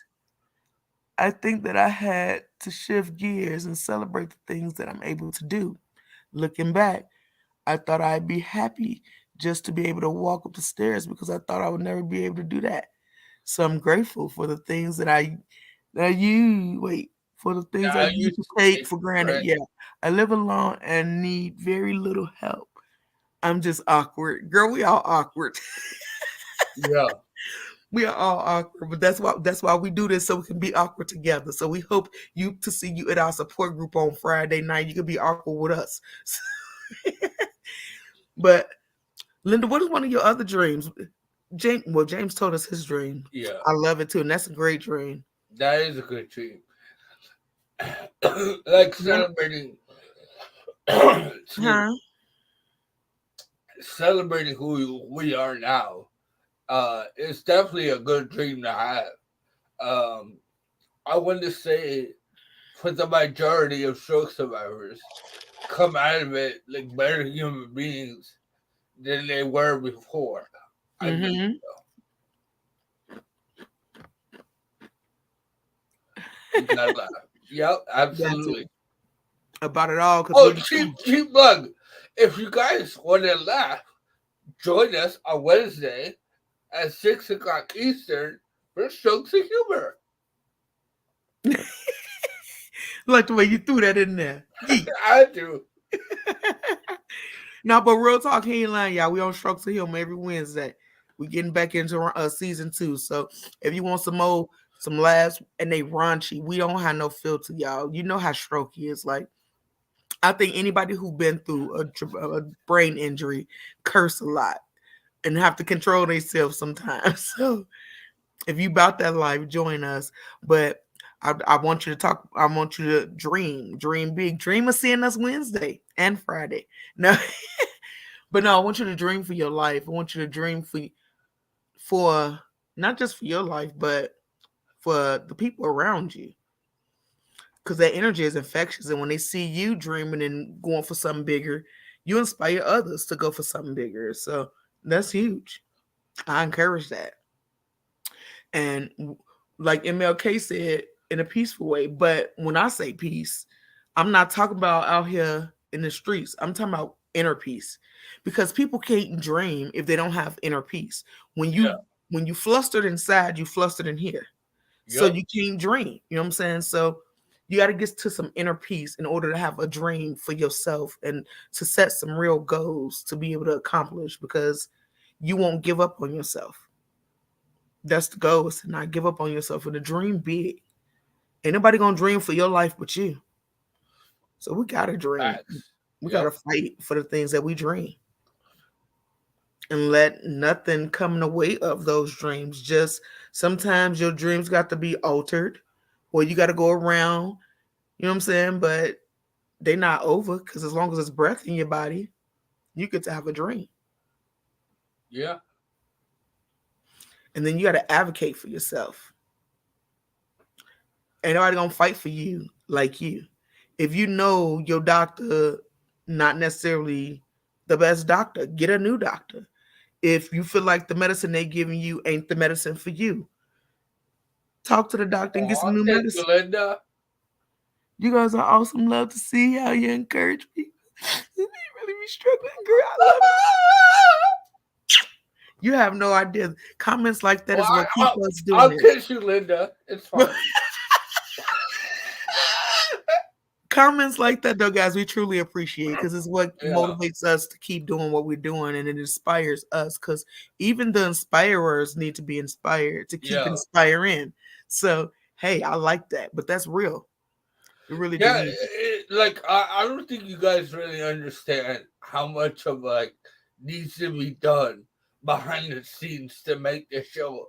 I think that I had to shift gears and celebrate the things that I'm able to do. Looking back, I thought I'd be happy just to be able to walk up the stairs because I thought I would never be able to do that. So I'm grateful for the things that you wait for the things I I used used to to take take for for granted. granted. Yeah, I live alone and need very little help. I'm just awkward, girl. We all awkward. Yeah. We are all awkward, but that's why we do this so we can be awkward together. So we hope you to see you at our support group on Friday night. You can be awkward with us. But Linda, what is one of your other dreams? James told us his dream. Yeah. I love it too, and that's a great dream. That is a good dream. Like One, celebrating, excuse me, huh? celebrating who we are now. It's definitely a good dream to have. Um, I want to say, for the majority of stroke survivors, come out of it like better human beings than they were before. I believe Mm-hmm. so. You gotta laugh. Yep, That's it. absolutely. About it all, because Oh, we cheap plug. If you guys want to laugh, join us on Wednesday at 6 o'clock Eastern for Strokes of Humor. like the way you threw that in there. Yeet. I do. No, but real talk, he ain't lying, y'all. We on Strokes of Humor every Wednesday. We getting back into season 2. So if you want some laughs and they raunchy, we don't have no filter, y'all. You know how Strokey is. Like I think anybody who been through a brain injury curse a lot and have to control themselves sometimes. So if you about that life, join us. But I want you to talk. I want you to dream big, dream of seeing us Wednesday and Friday. No, but no, I want you to dream for your life. I want you to dream for not just for your life, but for the people around you. Because that energy is infectious, and when they see you dreaming and going for something bigger, you inspire others to go for something bigger. So that's huge. I encourage that. And like MLK said, in a peaceful way. But when I say peace, I'm not talking about out here in the streets. I'm talking about inner peace, because people can't dream if they don't have inner peace. When Yeah. you flustered inside, you flustered in here. So Yep. you can't dream. You know what I'm saying? So you got to get to some inner peace in order to have a dream for yourself and to set some real goals to be able to accomplish, because you won't give up on yourself. That's the goal, is to not give up on yourself and to dream big. Ain't nobody gonna dream for your life but you. So we gotta dream. Facts. We gotta Yep. fight for the things that we dream and let nothing come in the way of those dreams. Just sometimes your dreams got to be altered, or you got to go around. You know what I'm saying? But they not over, because as long as there's breath in your body, you get to have a dream. Yeah. And then you got to advocate for yourself. Ain't nobody gonna fight for you like you. If you know your doctor not necessarily the best doctor, get a new doctor. If you feel like the medicine they giving you ain't the medicine for you, talk to the doctor and get some Oh, new thank you, medicine. Linda. You guys are awesome. Love to see how you encourage me. You really be struggling, girl. I love it. You have no idea. Comments like that Well, is what keep us doing I'll this. kiss you, Linda. It's fine. Comments like that, though, guys, we truly appreciate, because it's what Yeah. motivates us to keep doing what we're doing, and it inspires us. Because even the inspirers need to be inspired to keep Yeah. inspiring. So, hey, I like that, but that's real. We really do Yeah. need that. Like, I don't think you guys really understand how much of like needs to be done behind the scenes to make this show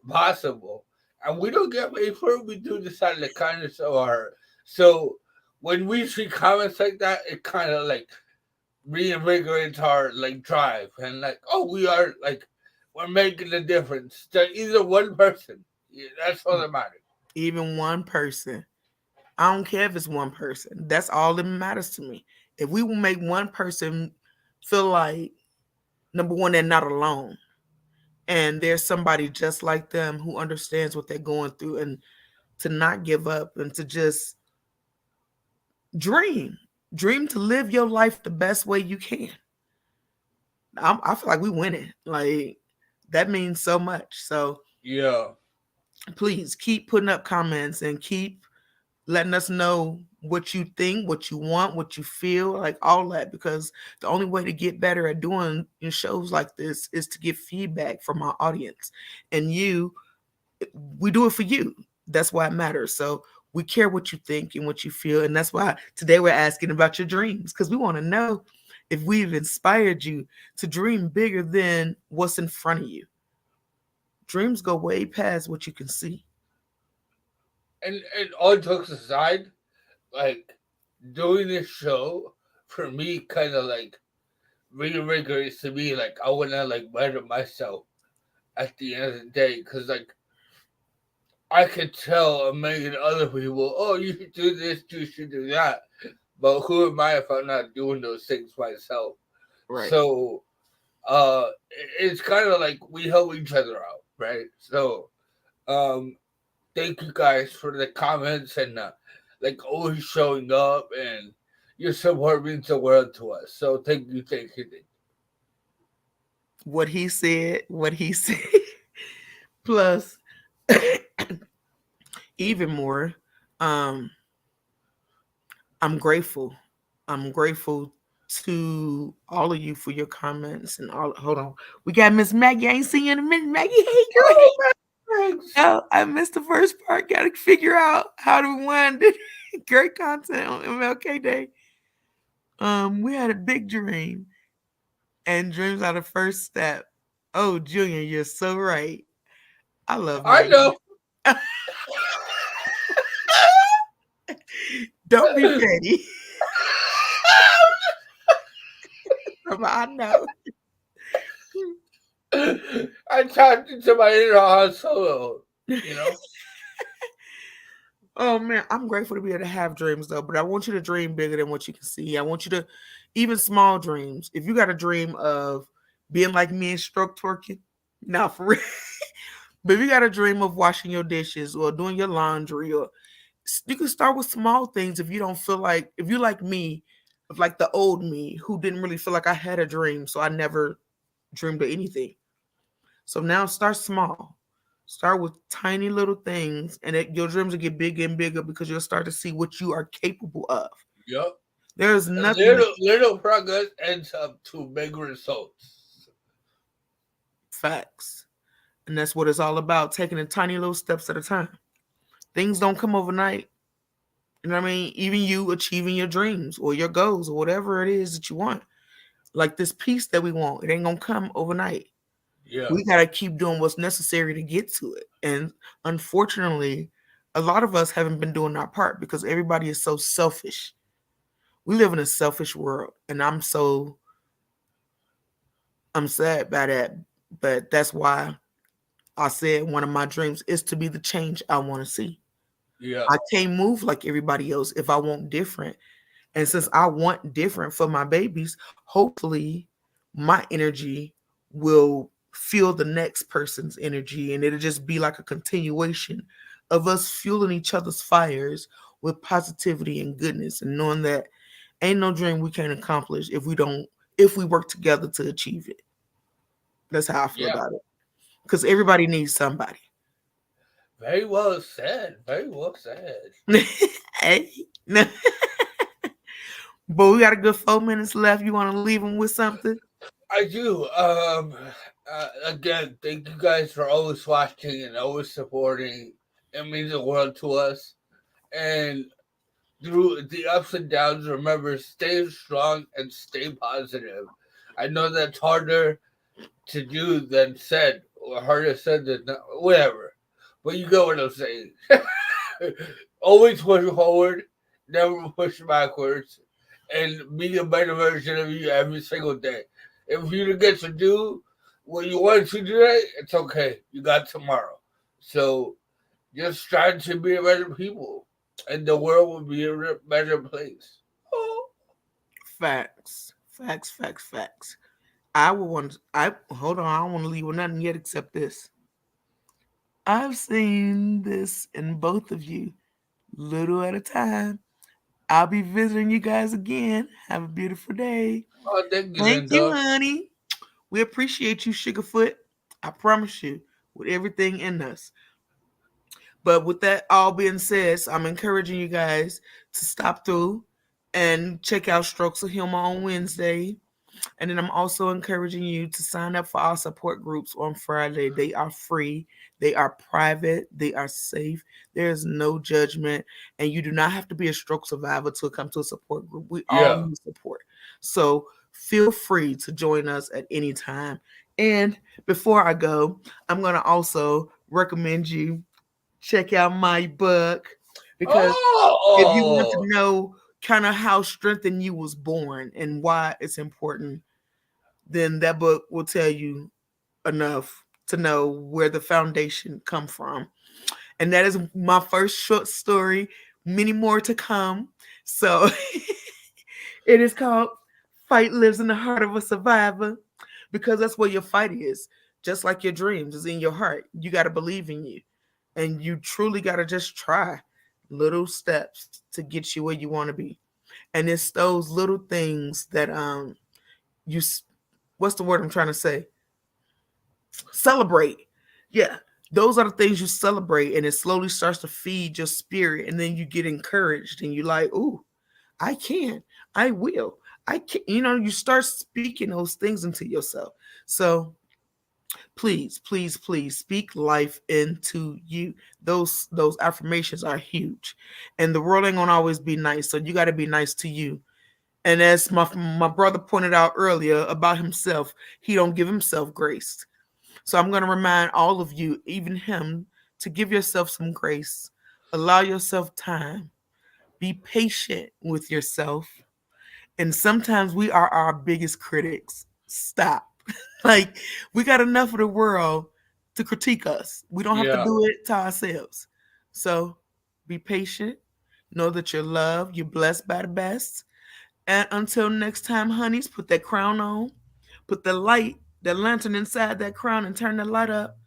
possible. And we don't get paid for it. We do this out of the kindness of our heart. So when we see comments like that, it kind of like reinvigorates our like drive and like, oh, we are like, we're making a difference to either one person. Yeah, that's all that matters. Even one person. I don't care if it's one person. That's all that matters to me. If we will make one person feel like, number one, they're not alone, and there's somebody just like them who understands what they're going through, and to not give up and to just dream. Dream to live your life the best way you can. I feel like we winning. Like, that means so much. So Yeah. please keep putting up comments and keep letting us know what you think, what you want, what you feel, like all that. Because the only way to get better at doing shows like this is to get feedback from our audience. And we do it for you. That's why it matters. So we care what you think and what you feel. And that's why today we're asking about your dreams, because we want to know if we've inspired you to dream bigger than what's in front of you. Dreams go way past what you can see. And all jokes aside, like doing this show for me kind of like reinvigorates to me like I want to like better myself at the end of the day because like I could tell a million other people, oh, you should do this, you should do that, but who am I if I'm not doing those things myself? Right. So uh it's kind of like we help each other out, right? So um thank you guys for the comments and like always showing up and your support means the world to us. So thank you, thank you, thank you. What he said, what he said. Plus, even more, um, I'm grateful. I'm grateful to all of you for your comments and all. Hold on, we got Miss Maggie. I ain't seen you in a minute, Maggie. Hey, girl. Oh, Hey. thanks. Oh, I missed the first part. Got to figure out how to wind it. Great content on MLK Day. We had a big dream, and dreams are the first step. Oh, Junior, you're so right. I love I Maggie. know. Don't be petty. I know. I talked to my inner Han Solo, you know? Oh man, I'm grateful to be able to have dreams though, but I want you to dream bigger than what you can see. I want you to even small dreams. If you got a dream of being like me and stroke twerking, not for real. But if you got a dream of washing your dishes or doing your laundry, or you can start with small things if you don't feel like if you like me, of like the old me who didn't really feel like I had a dream, so I never dreamed of anything. So now start small. Start with tiny little things, and your dreams will get bigger and bigger because you'll start to see what you are capable of. Yep. There's A nothing that little progress ends up to big results. facts. And that's what it's all about, taking the tiny little steps at a time. Things don't come overnight. You know what I mean? Even you achieving your dreams or your goals or whatever it is that you want. Like this peace that we want, it ain't gonna come overnight. Yeah. We gotta keep doing what's necessary to get to it. And unfortunately, a lot of us haven't been doing our part because everybody is so selfish. We live in a selfish world, and I'm sad by that. But that's why I said one of my dreams is to be the change I want to see. Yeah. I can't move like everybody else if I want different. And since I want different for my babies, hopefully my energy will feel the next person's energy, and it'll just be like a continuation of us fueling each other's fires with positivity and goodness, and knowing that ain't no dream we can't accomplish if we work together to achieve it. That's how I feel Yeah. about it. Because everybody needs somebody. Very well said. Very well said. Hey. But we got a good 4 minutes left. You want to leave them with something? I do. Again, thank you guys for always watching and always supporting. It means the world to us. And through the ups and downs, remember, stay strong and stay positive. I know that's harder to do than said, or harder said than not, whatever. But you get what I'm saying. Always push forward, never push backwards, and be a better version of you every single day. If you don't get to do what you want to do today, it's okay. You got tomorrow. So just try to be a better people, and the world will be a better place. Oh. Facts. Facts, facts, facts. I would want I hold on, I don't want to leave with nothing yet except this. I've seen this in both of you, little at a time. I'll be visiting you guys again. Have a beautiful day. Oh, thank you, Thank you, Linda. honey. We appreciate you, Sugarfoot. I promise you, with everything in us. But with that all being said, I'm encouraging you guys to stop through and check out Strokes of Humor on Wednesday. And then I'm also encouraging you to sign up for our support groups on Friday. They are free, they are private, they are safe. There's no judgment, and you do not have to be a stroke survivor to come to a support group. We all Yeah. need support. So feel free to join us at any time. And before I go, I'm going to also recommend you check out my book, because if you want to Oh, know kind of how strengthened you was born and why it's important, then that book will tell you enough to know where the foundation come from. And that is my first short story, many more to come. So it is called Fight Lives in the Heart of a Survivor, because that's where your fight is. Just like your dreams is in your heart. You got to believe in you, and you truly got to just try little steps to get you where you want to be. And it's those little things that you what's the word I'm trying to say? Celebrate. Yeah. Those are the things you celebrate, and it slowly starts to feed your spirit, and then you get encouraged, and you're like, "Ooh, I can, I will, I can." You start speaking those things into yourself. So please, please, please speak life into you. Those affirmations are huge, and the world ain't gonna always be nice, so you got to be nice to you. And as my brother pointed out earlier about himself, he don't give himself grace. So I'm going to remind all of you, even him, to give yourself some grace. Allow yourself time. Be patient with yourself. And sometimes we are our biggest critics. Stop. Like, we got enough of the world to critique us. We don't have to Yeah. do it to ourselves. So be patient. Know that you're loved. You're blessed by the best. And until next time, honeys, put that crown on. Put the light, the lantern inside that crown and turn the light up.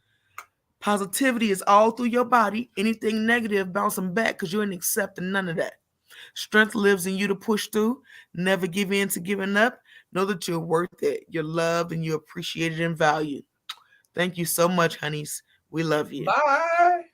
Positivity is all through your body. Anything negative bouncing back because you ain't accepting none of that. Strength lives in you to push through. Never give in to giving up. Know that you're worth it. You're loved and you're appreciated and valued. Thank you so much, honeys. We love you. Bye.